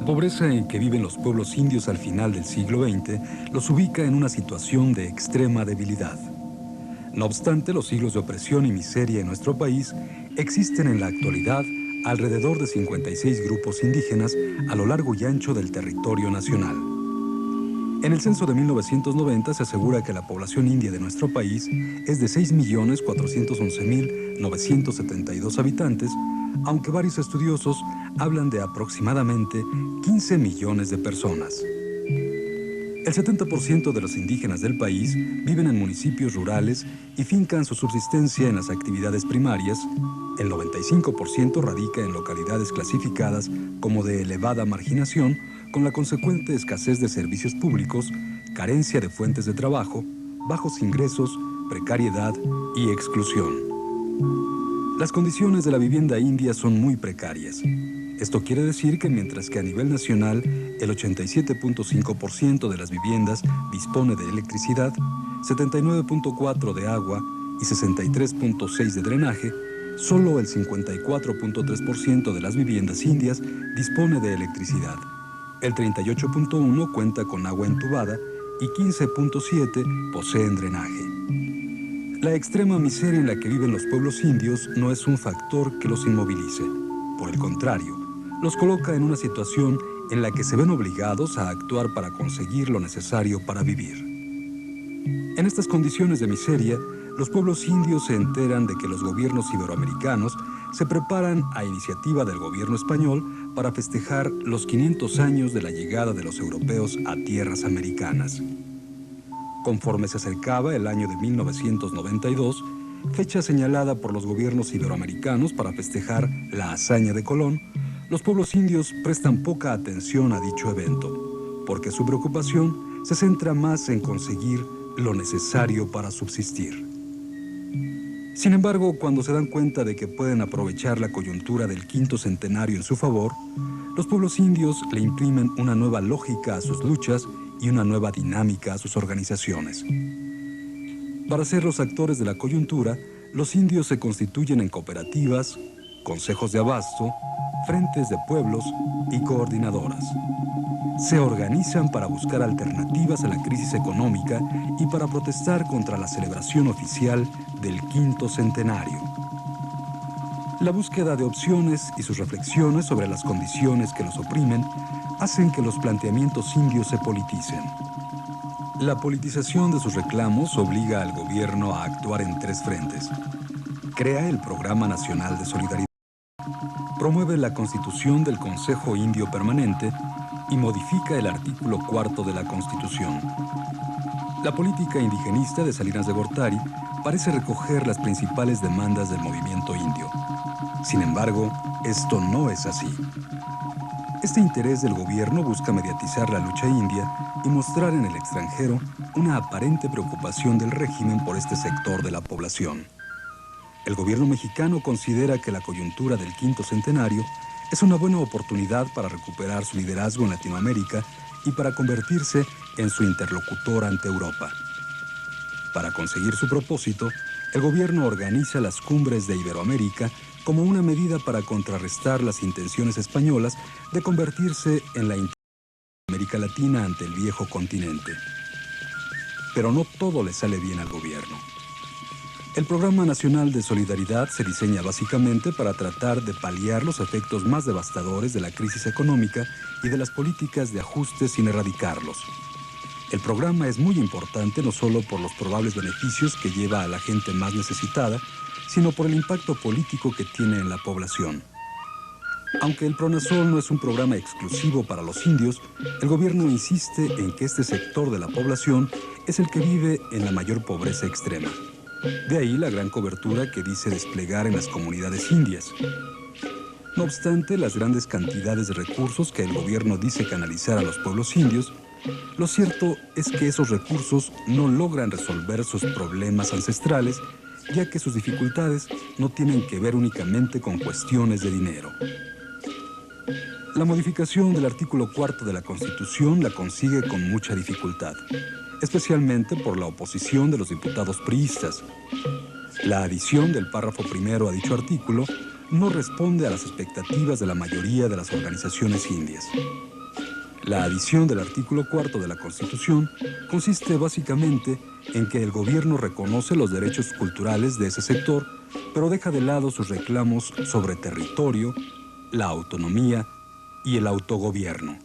La pobreza en que viven los pueblos indios al final del siglo XX los ubica en una situación de extrema debilidad. No obstante, los siglos de opresión y miseria en nuestro país, existen en la actualidad alrededor de 56 grupos indígenas a lo largo y ancho del territorio nacional. En el censo de 1990 se asegura que la población india de nuestro país es de 6.411.972 habitantes, aunque varios estudiosos hablan de aproximadamente 15 millones de personas. El 70% de los indígenas del país viven en municipios rurales y fincan su subsistencia en las actividades primarias. El 95% radica en localidades clasificadas como de elevada marginación, con la consecuente escasez de servicios públicos, carencia de fuentes de trabajo, bajos ingresos, precariedad y exclusión. Las condiciones de la vivienda india son muy precarias. Esto quiere decir que mientras que a nivel nacional el 87.5% de las viviendas dispone de electricidad, 79.4% de agua y 63.6% de drenaje, solo el 54.3% de las viviendas indias dispone de electricidad. El 38.1% cuenta con agua entubada y 15.7% poseen drenaje. La extrema miseria en la que viven los pueblos indios no es un factor que los inmovilice. Por el contrario, los coloca en una situación en la que se ven obligados a actuar para conseguir lo necesario para vivir. En estas condiciones de miseria, los pueblos indios se enteran de que los gobiernos iberoamericanos se preparan a iniciativa del gobierno español para festejar los 500 años de la llegada de los europeos a tierras americanas. Conforme se acercaba el año de 1992, fecha señalada por los gobiernos iberoamericanos para festejar la hazaña de Colón, los pueblos indios prestan poca atención a dicho evento, porque su preocupación se centra más en conseguir lo necesario para subsistir. Sin embargo, cuando se dan cuenta de que pueden aprovechar la coyuntura del quinto centenario en su favor, los pueblos indios le imprimen una nueva lógica a sus luchas y una nueva dinámica a sus organizaciones. Para ser los actores de la coyuntura, los indios se constituyen en cooperativas, consejos de abasto, frentes de pueblos y coordinadoras. Se organizan para buscar alternativas a la crisis económica y para protestar contra la celebración oficial del quinto centenario. La búsqueda de opciones y sus reflexiones sobre las condiciones que los oprimen hacen que los planteamientos indios se politicen. La politización de sus reclamos obliga al gobierno a actuar en tres frentes. Crea el Programa Nacional de Solidaridad, promueve la constitución del Consejo Indio Permanente y modifica el artículo 4 de la Constitución. La política indigenista de Salinas de Gortari parece recoger las principales demandas del movimiento indio. Sin embargo, esto no es así. Este interés del gobierno busca mediatizar la lucha india y mostrar en el extranjero una aparente preocupación del régimen por este sector de la población. El gobierno mexicano considera que la coyuntura del quinto centenario es una buena oportunidad para recuperar su liderazgo en Latinoamérica y para convertirse en su interlocutor ante Europa. Para conseguir su propósito, el gobierno organiza las cumbres de Iberoamérica como una medida para contrarrestar las intenciones españolas de convertirse en la América Latina ante el viejo continente. Pero no todo le sale bien al gobierno. El Programa Nacional de Solidaridad se diseña básicamente para tratar de paliar los efectos más devastadores de la crisis económica y de las políticas de ajuste sin erradicarlos. El programa es muy importante no solo por los probables beneficios que lleva a la gente más necesitada, sino por el impacto político que tiene en la población. Aunque el Pronasol no es un programa exclusivo para los indios, el gobierno insiste en que este sector de la población es el que vive en la mayor pobreza extrema. De ahí la gran cobertura que dice desplegar en las comunidades indias. No obstante las grandes cantidades de recursos que el gobierno dice canalizar a los pueblos indios, lo cierto es que esos recursos no logran resolver sus problemas ancestrales, ya que sus dificultades no tienen que ver únicamente con cuestiones de dinero. La modificación del artículo 4 de la Constitución la consigue con mucha dificultad, especialmente por la oposición de los diputados priistas. La adición del párrafo primero a dicho artículo no responde a las expectativas de la mayoría de las organizaciones indias. La adición del artículo 4 de la Constitución consiste básicamente en que el gobierno reconoce los derechos culturales de ese sector, pero deja de lado sus reclamos sobre territorio, la autonomía y el autogobierno.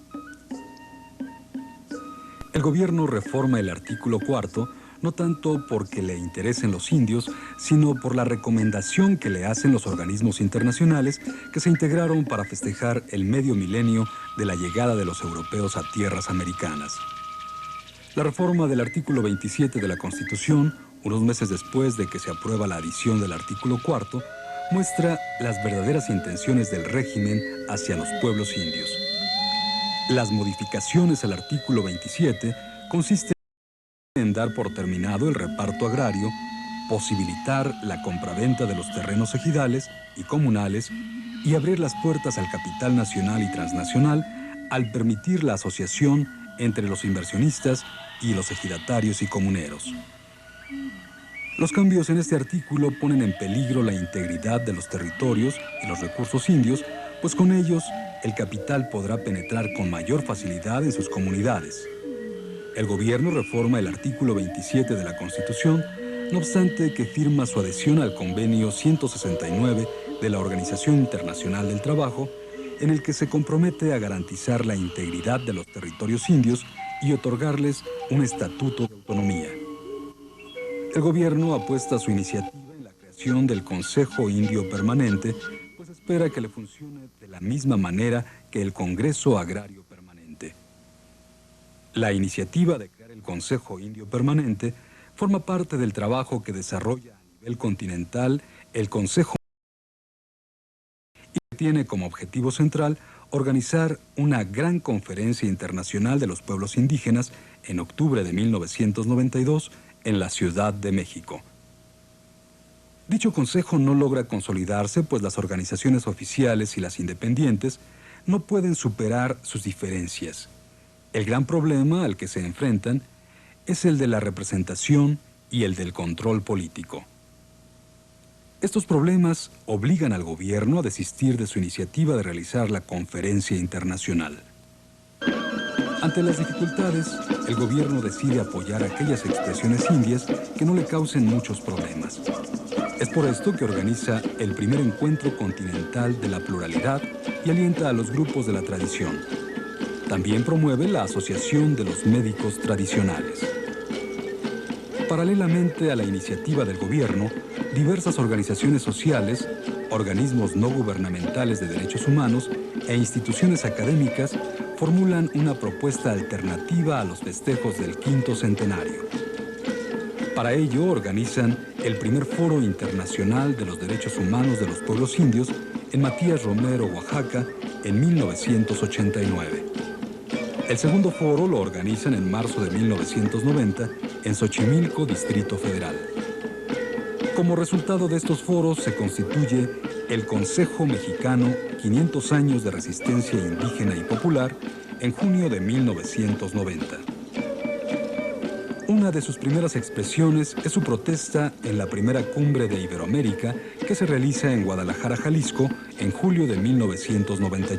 El gobierno reforma el artículo 4 no tanto porque le interesen los indios, sino por la recomendación que le hacen los organismos internacionales que se integraron para festejar el medio milenio de la llegada de los europeos a tierras americanas. La reforma del artículo 27 de la Constitución, unos meses después de que se aprueba la adición del artículo 4, muestra las verdaderas intenciones del régimen hacia los pueblos indios. Las modificaciones al artículo 27 consisten en dar por terminado el reparto agrario, posibilitar la compraventa de los terrenos ejidales y comunales y abrir las puertas al capital nacional y transnacional al permitir la asociación entre los inversionistas y los ejidatarios y comuneros. Los cambios en este artículo ponen en peligro la integridad de los territorios y los recursos indios, pues con ellos el capital podrá penetrar con mayor facilidad en sus comunidades. El gobierno reforma el artículo 27 de la Constitución, no obstante que firma su adhesión al convenio 169 de la Organización Internacional del Trabajo, en el que se compromete a garantizar la integridad de los territorios indios y otorgarles un estatuto de autonomía. El gobierno apuesta su iniciativa en la creación del Consejo Indio Permanente, pues espera que le funcione de la misma manera que el Congreso Agrario Permanente. La iniciativa de crear el Consejo Indio Permanente forma parte del trabajo que desarrolla a nivel continental el Consejo y que tiene como objetivo central organizar una gran conferencia internacional de los pueblos indígenas en octubre de 1992 en la Ciudad de México. Dicho consejo no logra consolidarse, pues las organizaciones oficiales y las independientes no pueden superar sus diferencias. El gran problema al que se enfrentan es el de la representación y el del control político. Estos problemas obligan al gobierno a desistir de su iniciativa de realizar la conferencia internacional. Ante las dificultades, el gobierno decide apoyar aquellas expresiones indias que no le causen muchos problemas. Es por esto que organiza el primer encuentro continental de la pluralidad y alienta a los grupos de la tradición. También promueve la Asociación de los Médicos Tradicionales. Paralelamente a la iniciativa del gobierno, diversas organizaciones sociales, organismos no gubernamentales de derechos humanos e instituciones académicas formulan una propuesta alternativa a los festejos del quinto centenario. Para ello organizan el primer Foro Internacional de los Derechos Humanos de los Pueblos Indios en Matías Romero, Oaxaca, en 1989. El segundo foro lo organizan en marzo de 1990 en Xochimilco, Distrito Federal. Como resultado de estos foros se constituye el Consejo Mexicano 500 años de resistencia indígena y popular en junio de 1990. Una de sus primeras expresiones es su protesta en la primera cumbre de Iberoamérica que se realiza en Guadalajara, Jalisco, en julio de 1991.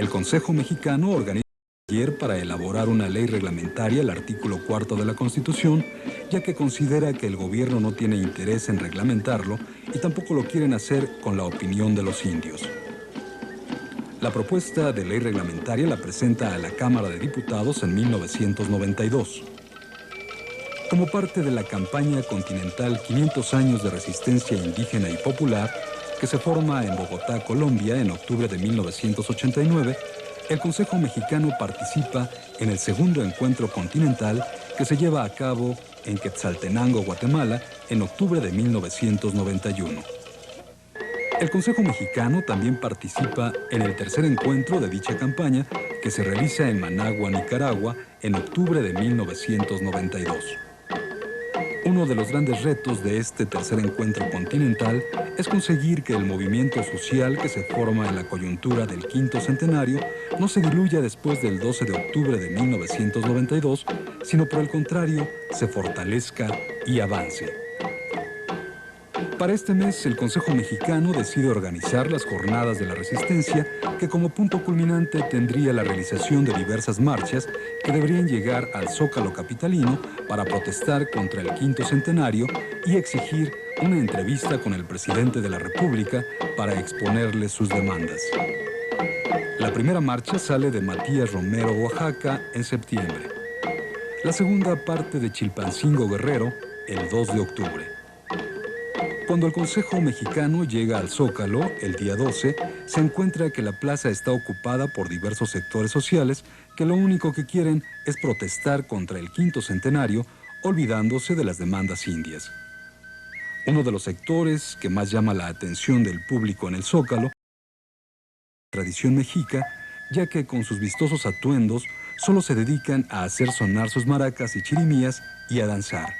El Consejo Mexicano organiza un taller para elaborar una ley reglamentaria, el artículo 4 de la Constitución, ya que considera que el gobierno no tiene interés en reglamentarlo y tampoco lo quieren hacer con la opinión de los indios. La propuesta de ley reglamentaria la presenta a la Cámara de Diputados en 1992. Como parte de la campaña continental 500 años de resistencia indígena y popular, que se forma en Bogotá, Colombia, en octubre de 1989, el Consejo Mexicano participa en el segundo encuentro continental que se lleva a cabo en Quetzaltenango, Guatemala, en octubre de 1991. El Consejo Mexicano también participa en el tercer encuentro de dicha campaña que se realiza en Managua, Nicaragua, en octubre de 1992. Uno de los grandes retos de este tercer encuentro continental es conseguir que el movimiento social que se forma en la coyuntura del quinto centenario no se diluya después del 12 de octubre de 1992, sino por el contrario, se fortalezca y avance. Para este mes, el Consejo Mexicano decide organizar las Jornadas de la Resistencia, que como punto culminante tendría la realización de diversas marchas que deberían llegar al Zócalo capitalino para protestar contra el quinto centenario y exigir una entrevista con el presidente de la República para exponerle sus demandas. La primera marcha sale de Matías Romero, Oaxaca, en septiembre. La segunda parte de Chilpancingo, Guerrero, el 2 de octubre. Cuando el Consejo Mexicano llega al Zócalo, el día 12, se encuentra que la plaza está ocupada por diversos sectores sociales que lo único que quieren es protestar contra el quinto centenario, olvidándose de las demandas indias. Uno de los sectores que más llama la atención del público en el Zócalo es la tradición mexica, ya que con sus vistosos atuendos solo se dedican a hacer sonar sus maracas y chirimías y a danzar.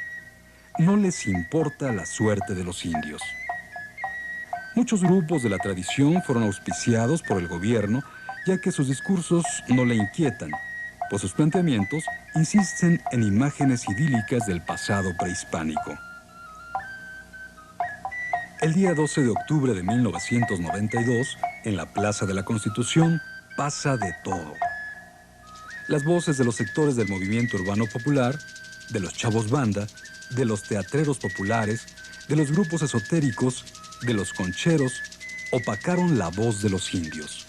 No les importa la suerte de los indios. Muchos grupos de la tradición fueron auspiciados por el gobierno, ya que sus discursos no le inquietan, pues sus planteamientos insisten en imágenes idílicas del pasado prehispánico. El día 12 de octubre de 1992, en la Plaza de la Constitución, pasa de todo. Las voces de los sectores del movimiento urbano popular, de los chavos banda, de los teatreros populares, de los grupos esotéricos, de los concheros, opacaron la voz de los indios.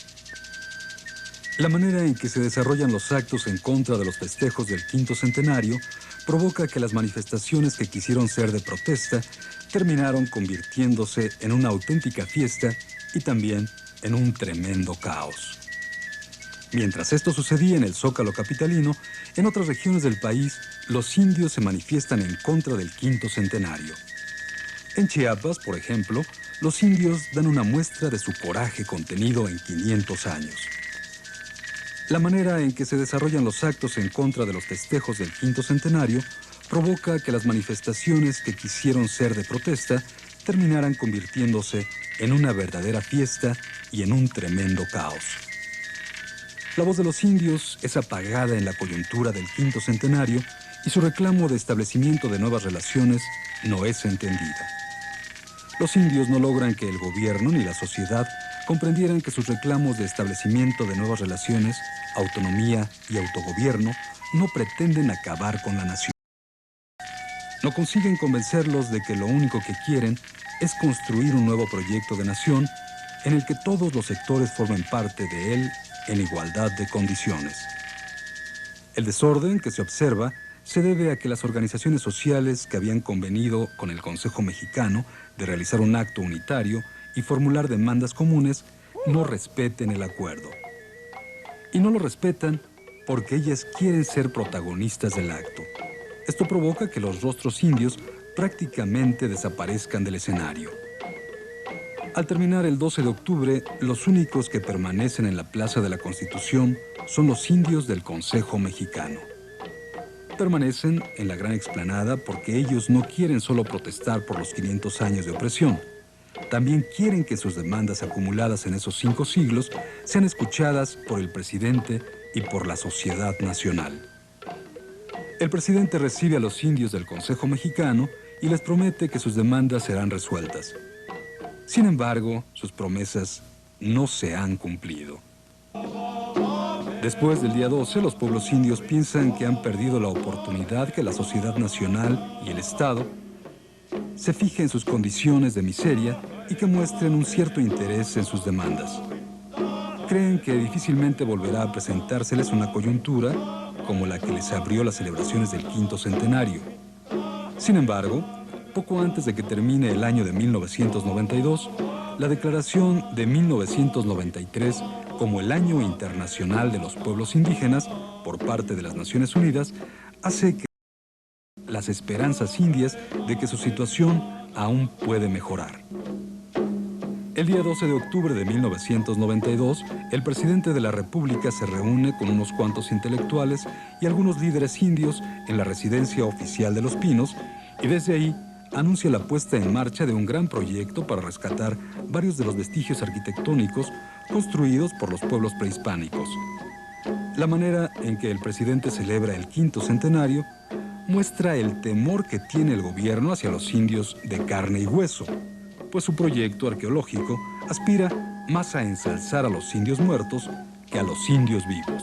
La manera en que se desarrollan los actos en contra de los festejos del quinto centenario provoca que las manifestaciones que quisieron ser de protesta terminaron convirtiéndose en una auténtica fiesta y también en un tremendo caos. Mientras esto sucedía en el Zócalo capitalino, en otras regiones del país, los indios se manifiestan en contra del quinto centenario. En Chiapas, por ejemplo, los indios dan una muestra de su coraje contenido en 500 años. La manera en que se desarrollan los actos en contra de los festejos del quinto centenario provoca que las manifestaciones que quisieron ser de protesta terminaran convirtiéndose en una verdadera fiesta y en un tremendo caos. La voz de los indios es apagada en la coyuntura del quinto centenario y su reclamo de establecimiento de nuevas relaciones no es entendida. Los indios no logran que el gobierno ni la sociedad comprendieran que sus reclamos de establecimiento de nuevas relaciones, autonomía y autogobierno no pretenden acabar con la nación. No consiguen convencerlos de que lo único que quieren es construir un nuevo proyecto de nación en el que todos los sectores formen parte de él en igualdad de condiciones. El desorden que se observa se debe a que las organizaciones sociales que habían convenido con el Consejo Mexicano de realizar un acto unitario y formular demandas comunes no respeten el acuerdo. Y no lo respetan porque ellas quieren ser protagonistas del acto. Esto provoca que los rostros indios prácticamente desaparezcan del escenario. Al terminar el 12 de octubre, los únicos que permanecen en la Plaza de la Constitución son los indios del Consejo Mexicano. Permanecen en la gran explanada porque ellos no quieren solo protestar por los 500 años de opresión. También quieren que sus demandas acumuladas en esos 5 siglos sean escuchadas por el presidente y por la sociedad nacional. El presidente recibe a los indios del Consejo Mexicano y les promete que sus demandas serán resueltas. Sin embargo, sus promesas no se han cumplido. Después del día 12, los pueblos indios piensan que han perdido la oportunidad que la sociedad nacional y el Estado se fijen en sus condiciones de miseria y que muestren un cierto interés en sus demandas. Creen que difícilmente volverá a presentárseles una coyuntura como la que les abrió las celebraciones del quinto centenario. Sin embargo, poco antes de que termine el año de 1992, la declaración de 1993 como el Año Internacional de los Pueblos Indígenas por parte de las Naciones Unidas hace que las esperanzas indias de que su situación aún puede mejorar. El día 12 de octubre de 1992, el presidente de la República se reúne con unos cuantos intelectuales y algunos líderes indios en la residencia oficial de Los Pinos y desde ahí anuncia la puesta en marcha de un gran proyecto para rescatar varios de los vestigios arquitectónicos construidos por los pueblos prehispánicos. La manera en que el presidente celebra el quinto centenario muestra el temor que tiene el gobierno hacia los indios de carne y hueso, pues su proyecto arqueológico aspira más a ensalzar a los indios muertos que a los indios vivos.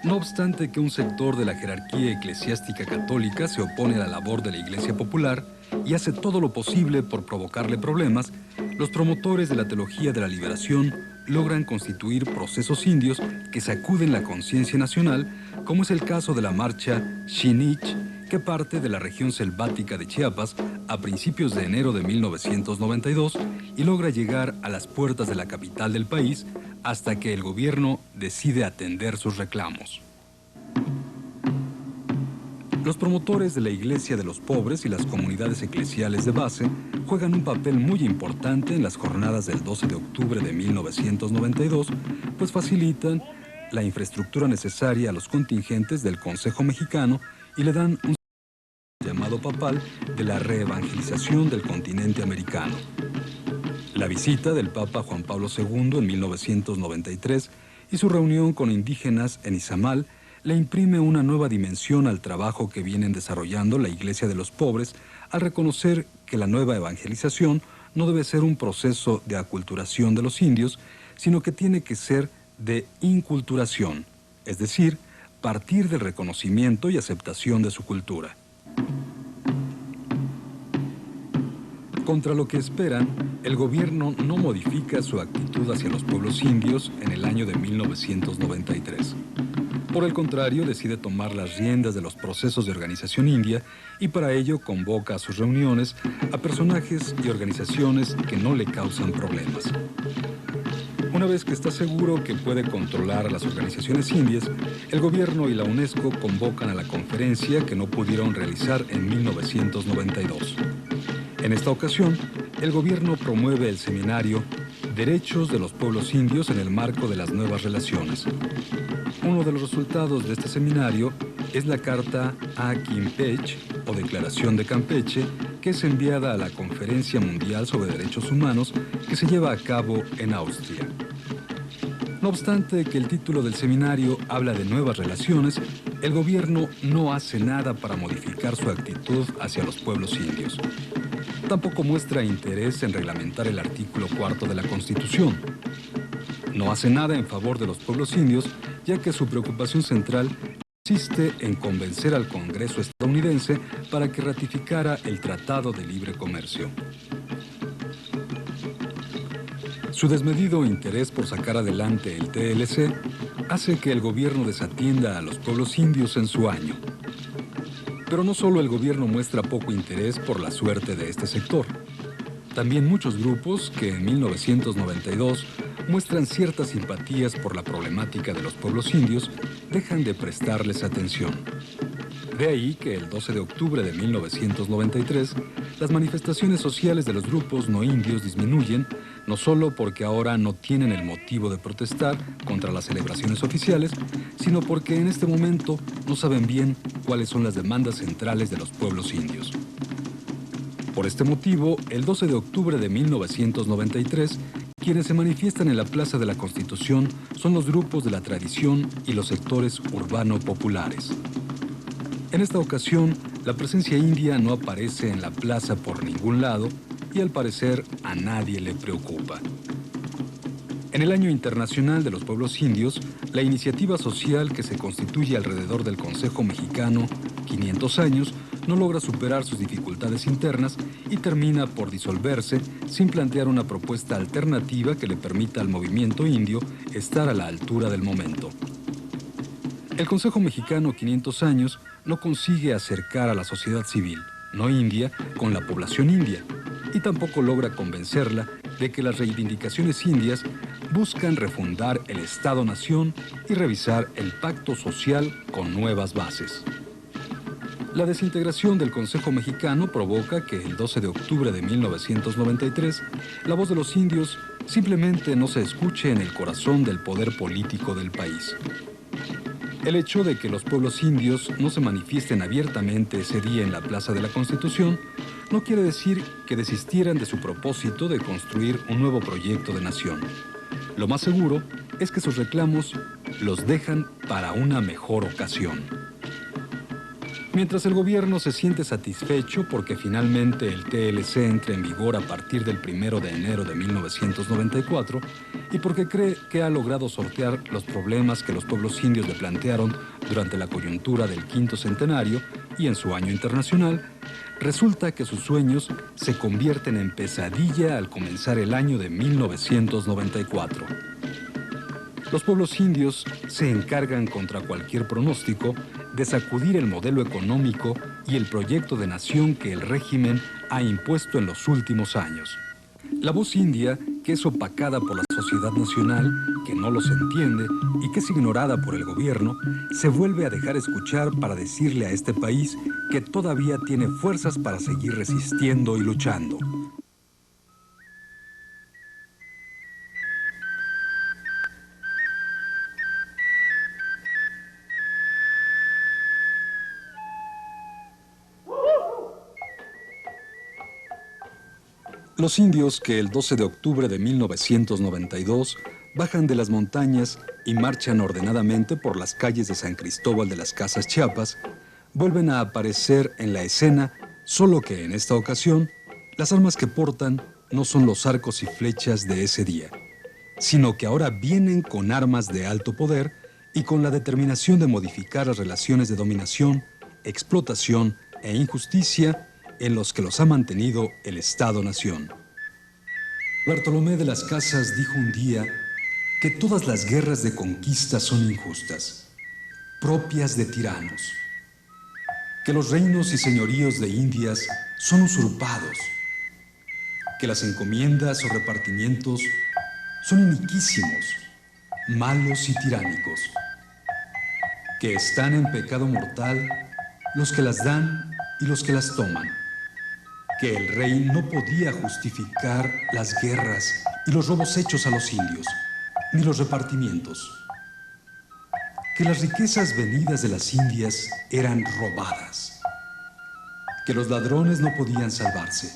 No obstante que un sector de la jerarquía eclesiástica católica se opone a la labor de la Iglesia Popular y hace todo lo posible por provocarle problemas, los promotores de la teología de la liberación logran constituir procesos indios que sacuden la conciencia nacional, como es el caso de la marcha Xinich, que parte de la región selvática de Chiapas a principios de enero de 1992 y logra llegar a las puertas de la capital del país hasta que el gobierno decide atender sus reclamos. Los promotores de la Iglesia de los Pobres y las comunidades eclesiales de base juegan un papel muy importante en las jornadas del 12 de octubre de 1992, pues facilitan la infraestructura necesaria a los contingentes del Consejo Mexicano y le dan un llamado papal de la reevangelización del continente americano. La visita del Papa Juan Pablo II en 1993 y su reunión con indígenas en Izamal le imprime una nueva dimensión al trabajo que vienen desarrollando la Iglesia de los Pobres al reconocer que la nueva evangelización no debe ser un proceso de aculturación de los indios, sino que tiene que ser de inculturación, es decir, partir del reconocimiento y aceptación de su cultura. Contra lo que esperan, el gobierno no modifica su actitud hacia los pueblos indios en el año de 1993. Por el contrario, decide tomar las riendas de los procesos de organización india y para ello convoca a sus reuniones a personajes y organizaciones que no le causan problemas. Una vez que está seguro que puede controlar a las organizaciones indias, el gobierno y la UNESCO convocan a la conferencia que no pudieron realizar en 1992. En esta ocasión, el gobierno promueve el seminario Derechos de los Pueblos Indios en el marco de las nuevas relaciones. Uno de los resultados de este seminario es la Carta a Campeche, o Declaración de Campeche, que es enviada a la Conferencia Mundial sobre Derechos Humanos que se lleva a cabo en Austria. No obstante que el título del seminario habla de nuevas relaciones, el gobierno no hace nada para modificar su actitud hacia los pueblos indios. Tampoco muestra interés en reglamentar el artículo 4 de la Constitución. No hace nada en favor de los pueblos indios, ya que su preocupación central consiste en convencer al Congreso estadounidense para que ratificara el Tratado de Libre Comercio. Su desmedido interés por sacar adelante el TLC hace que el gobierno desatienda a los pueblos indios en su año. Pero no solo el gobierno muestra poco interés por la suerte de este sector. También muchos grupos que en 1992 muestran ciertas simpatías por la problemática de los pueblos indios dejan de prestarles atención. De ahí que el 12 de octubre de 1993 las manifestaciones sociales de los grupos no indios disminuyen, no solo porque ahora no tienen el motivo de protestar contra las celebraciones oficiales, sino porque en este momento no saben bien cuáles son las demandas centrales de los pueblos indios. Por este motivo, el 12 de octubre de 1993, quienes se manifiestan en la Plaza de la Constitución son los grupos de la tradición y los sectores urbano-populares. En esta ocasión, la presencia india no aparece en la plaza por ningún lado y al parecer a nadie le preocupa. En el Año Internacional de los Pueblos Indios, la iniciativa social que se constituye alrededor del Consejo Mexicano, 500 años, no logra superar sus dificultades internas y termina por disolverse sin plantear una propuesta alternativa que le permita al movimiento indio estar a la altura del momento. El Consejo Mexicano 500 años no consigue acercar a la sociedad civil, no india, con la población india, y tampoco logra convencerla de que las reivindicaciones indias buscan refundar el Estado-Nación y revisar el pacto social con nuevas bases. La desintegración del Consejo Mexicano provoca que el 12 de octubre de 1993 la voz de los indios simplemente no se escuche en el corazón del poder político del país. El hecho de que los pueblos indios no se manifiesten abiertamente ese día en la Plaza de la Constitución no quiere decir que desistieran de su propósito de construir un nuevo proyecto de nación. Lo más seguro es que sus reclamos los dejan para una mejor ocasión. Mientras el gobierno se siente satisfecho porque finalmente el TLC entre en vigor a partir del 1 de enero de 1994 y porque cree que ha logrado sortear los problemas que los pueblos indios le plantearon durante la coyuntura del quinto centenario y en su año internacional, resulta que sus sueños se convierten en pesadilla al comenzar el año de 1994. Los pueblos indios se encargan contra cualquier pronóstico de sacudir el modelo económico y el proyecto de nación que el régimen ha impuesto en los últimos años. La voz india, que es opacada por la sociedad nacional, que no los entiende y que es ignorada por el gobierno, se vuelve a dejar escuchar para decirle a este país que todavía tiene fuerzas para seguir resistiendo y luchando. Los indios que el 12 de octubre de 1992 bajan de las montañas y marchan ordenadamente por las calles de San Cristóbal de las Casas Chiapas, vuelven a aparecer en la escena, solo que en esta ocasión, las armas que portan no son los arcos y flechas de ese día, sino que ahora vienen con armas de alto poder y con la determinación de modificar las relaciones de dominación, explotación e injusticia en los que los ha mantenido el Estado-Nación. Bartolomé de las Casas dijo un día que todas las guerras de conquista son injustas, propias de tiranos, que los reinos y señoríos de Indias son usurpados, que las encomiendas o repartimientos son iniquísimos, malos y tiránicos, que están en pecado mortal los que las dan y los que las toman, que el rey no podía justificar las guerras y los robos hechos a los indios, ni los repartimientos, que las riquezas venidas de las Indias eran robadas, que los ladrones no podían salvarse,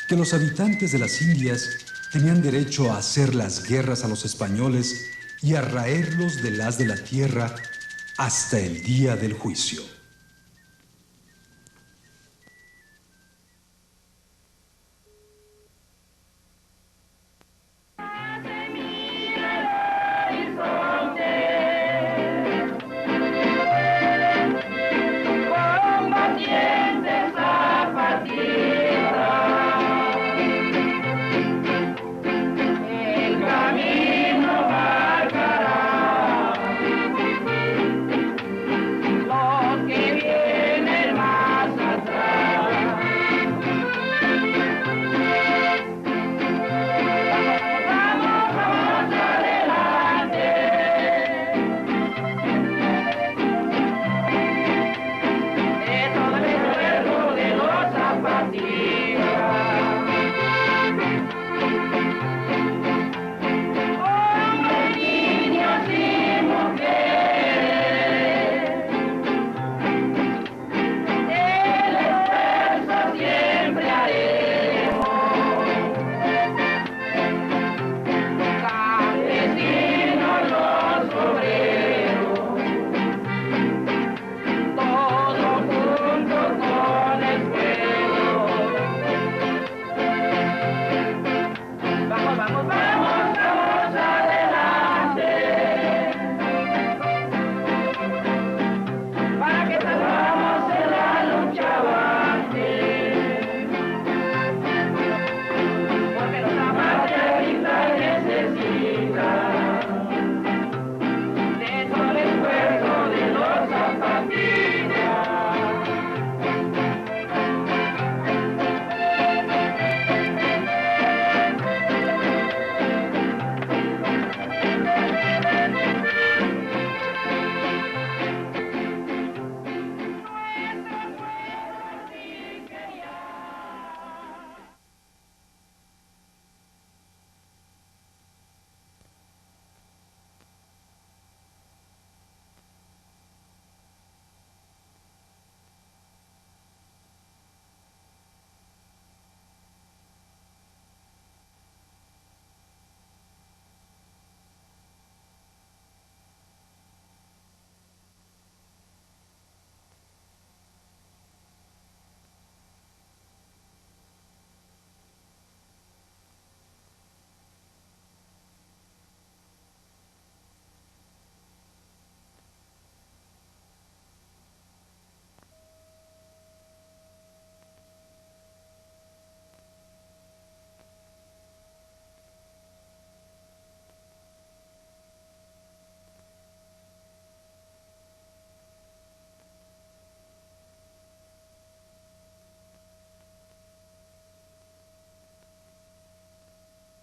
que los habitantes de las Indias tenían derecho a hacer las guerras a los españoles y a raerlos del haz de la tierra hasta el día del juicio.